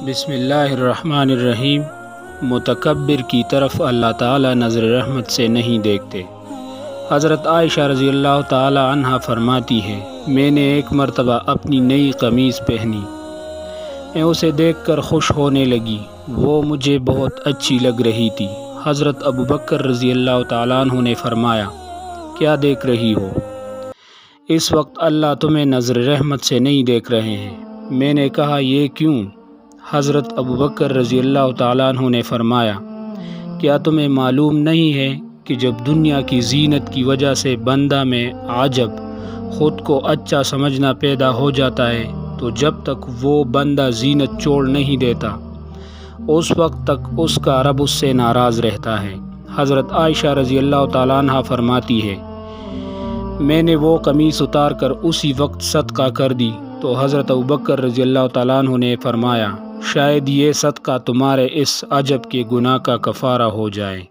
بسم اللہ الرحمن الرحیم۔ متکبر کی طرف اللہ تعالی نظر رحمت سے نہیں دیکھتے۔ حضرت عائشہ رضی اللہ تعالی عنہا فرماتی ہے، میں نے ایک مرتبہ اپنی نئی قمیص پہنی، میں اسے دیکھ کر خوش ہونے لگی، وہ مجھے بہت اچھی لگ رہی تھی۔ حضرت ابوبکر رضی اللہ تعالیٰ عنہ نے فرمایا، کیا دیکھ رہی ہو؟ اس وقت اللہ تمہیں نظر رحمت سے نہیں دیکھ رہے ہیں۔ میں نے کہا، یہ کیوں؟ حضرت ابوبکر رضی اللہ تعالیٰ عنہ نے فرمایا، کیا تمہیں معلوم نہیں ہے کہ جب دنیا کی زینت کی وجہ سے بندہ میں عجب، خود کو اچھا سمجھنا پیدا ہو جاتا ہے، تو جب تک وہ بندہ زینت چھوڑ نہیں دیتا، اس وقت تک اس کا رب اس سے ناراض رہتا ہے۔ حضرت عائشہ رضی اللہ تعالیٰ عنہ فرماتی ہے، میں نے وہ قمیص اتار کر اسی وقت صدقہ کر دی تو حضرت ابوبکر رضی اللہ تعالیٰ عنہ نے فرمایا، شاید یہ صدقہ تمہارے اس عجب کے گناہ کا کفارہ ہو جائے۔